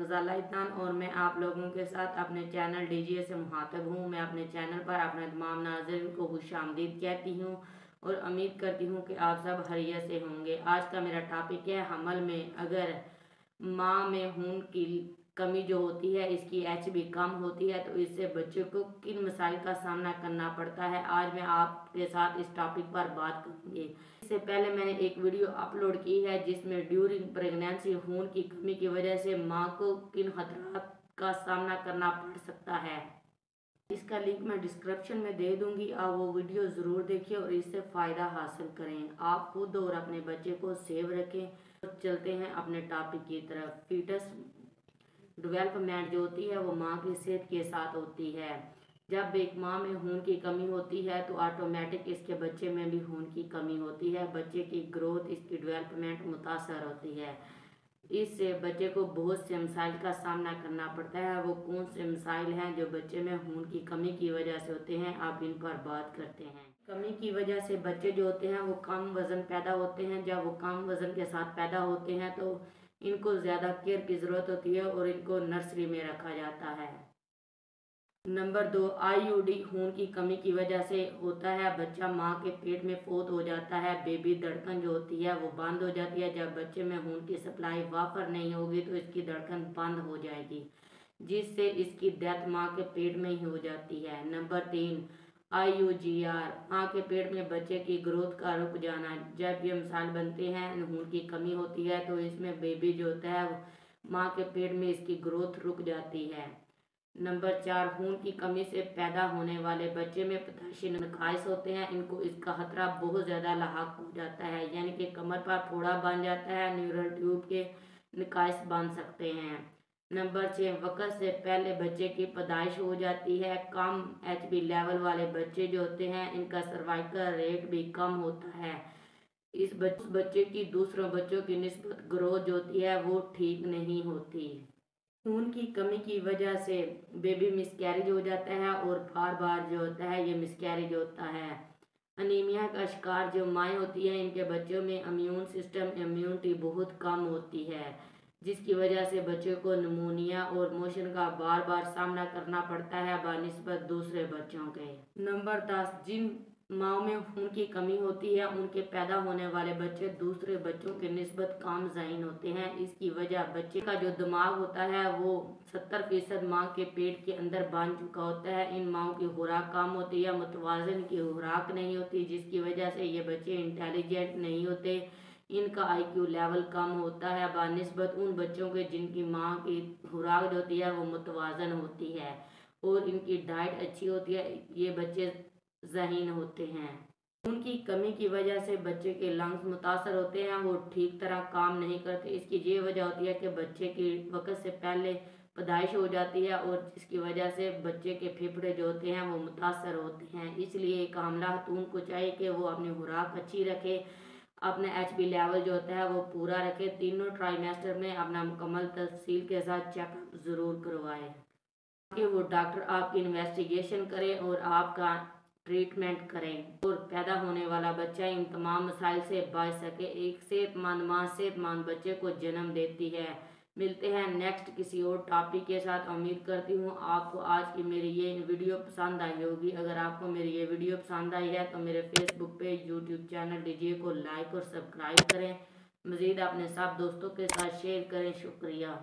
गजाला इत्तान और मैं आप लोगों के साथ अपने चैनल डीजीए से मुखातब हूँ। मैं अपने चैनल पर अपने तमाम नाज़रीन को खुशामदीद कहती हूँ और उम्मीद करती हूँ कि आप सब खैरियत से होंगे। आज का मेरा टॉपिक है हमल में अगर माँ में खून की कमी जो होती है, इसकी एचबी कम होती है तो इससे बच्चे को किन मसाइल का सामना करना पड़ता है, आज मैं आपके साथ इस टॉपिक पर बात करूँगी। इससे पहले मैंने एक वीडियो अपलोड की है जिसमें ड्यूरिंग प्रेगनेंसी खून की कमी की वजह से माँ को किन खतरात का सामना करना पड़ सकता है। इसका लिंक मैं डिस्क्रिप्शन में दे दूंगी, आप वो वीडियो ज़रूर देखिए और इससे फ़ायदा हासिल करें। आप खुद और अपने बच्चे को सेव रखें। तो चलते हैं अपने टॉपिक की तरफ। फीटस डेवलपमेंट जो होती है वो माँ की सेहत के साथ होती है। जब एक माँ में खून की कमी होती है तो ऑटोमेटिक इसके बच्चे में भी खून की कमी होती है। बच्चे की ग्रोथ, इसकी डेवलपमेंट मुतासर होती है। इससे बच्चे को बहुत से मसाइल का सामना करना पड़ता है। वो कौन से मसाइल हैं जो बच्चे में खून की कमी की वजह से होते हैं, आप इन पर बात करते हैं। कमी की वजह से बच्चे जो होते हैं वो कम वज़न पैदा होते हैं। जब वो कम वज़न के साथ पैदा होते हैं तो इनको ज़्यादा केयर की ज़रूरत होती है और इनको नर्सरी में रखा जाता है। नंबर 2, आईयूडी खून की कमी की वजह से होता है। बच्चा माँ के पेट में फोत हो जाता है। बेबी धड़कन जो होती है वो बंद हो जाती है। जब बच्चे में खून की सप्लाई वाफर नहीं होगी तो इसकी धड़कन बंद हो जाएगी, जिससे इसकी डेथ माँ के पेट में ही हो जाती है। नंबर 3, आईयूजीआर माँ के पेट में बच्चे की ग्रोथ का रुक जाना। जब ये मिसाल बनते हैं, खून की कमी होती है तो इसमें बेबी जो होता है माँ के पेट में इसकी ग्रोथ रुक जाती है। नंबर 4, खून की कमी से पैदा होने वाले बच्चे में पैदाइशी नकाइस होते हैं। इनको इसका खतरा बहुत ज़्यादा लाहक हो जाता है, यानी कि कमर पर फोड़ा बन जाता है, न्यूरल ट्यूब के नकाइस बन सकते हैं। नंबर 6, वक्त से पहले बच्चे की पैदाइश हो जाती है। कम एचबी लेवल वाले बच्चे जो होते हैं इनका सर्वाइकल रेट भी कम होता है। इस बच्चे की दूसरों बच्चों की निस्बत ग्रोथ जो होती है वो ठीक नहीं होती। खून की कमी की वजह से बेबी मिसकैरेज हो जाता है और बार बार जो होता है ये मिसकैरेज होता है। अनीमिया का शिकार जो माएँ होती हैं इनके बच्चों में इम्यूनिटी बहुत कम होती है, जिसकी वजह से बच्चे को निमोनिया और मोशन का बार बार सामना करना पड़ता है बनिस्बत दूसरे बच्चों के। नंबर 10, जिन माँ में खून की कमी होती है उनके पैदा होने वाले बच्चे दूसरे बच्चों के निस्बत कम ज़हीन होते हैं। इसकी वजह बच्चे का जो दिमाग होता है वो 70% माँ के पेट के अंदर बन चुका होता है। इन माओं की खुराक कम होती है, मुतवाज़न की खुराक नहीं होती, जिसकी वजह से ये बच्चे इंटेलिजेंट नहीं होते। इनका आईक्यू लेवल कम होता है बनिस्बत उन बच्चों के जिनकी माँ की खुराक जो होती है वो मुतवाज़न होती है और इनकी डाइट अच्छी होती है। ये बच्चे ज़हीन होते हैं। खून की कमी की वजह से बच्चे के लंग्स मुतासर होते हैं, वो ठीक तरह काम नहीं करते। इसकी ये वजह होती है कि बच्चे की वक्त से पहले पैदाइश हो जाती है और जिसकी वजह से बच्चे के फेफड़े जो होते हैं वो मुतासर होते हैं। इसलिए एक हामला खातून को चाहिए कि वो अपनी खुराक अच्छी रखे, अपना एचबी लेवल जो होता है वो पूरा रखे, तीनों ट्राइमेस्टर में अपना मुकम्मल तफसील के साथ चेकअप ज़रूर करवाए कि वो डॉक्टर आपकी इन्वेस्टिगेशन करें और आपका ट्रीटमेंट करें और पैदा होने वाला बच्चा इन तमाम मसाइल से बच सके। एक सेहतमंद माँ सेहतमंद बच्चे को जन्म देती है। मिलते हैं नेक्स्ट किसी और टॉपिक के साथ। उम्मीद करती हूँ आपको आज की मेरी ये वीडियो पसंद आई होगी। अगर आपको मेरी ये वीडियो पसंद आई है तो मेरे Facebook page, YouTube channel DJ को लाइक और सब्सक्राइब करें। मज़ीद अपने सब दोस्तों के साथ शेयर करें। शुक्रिया।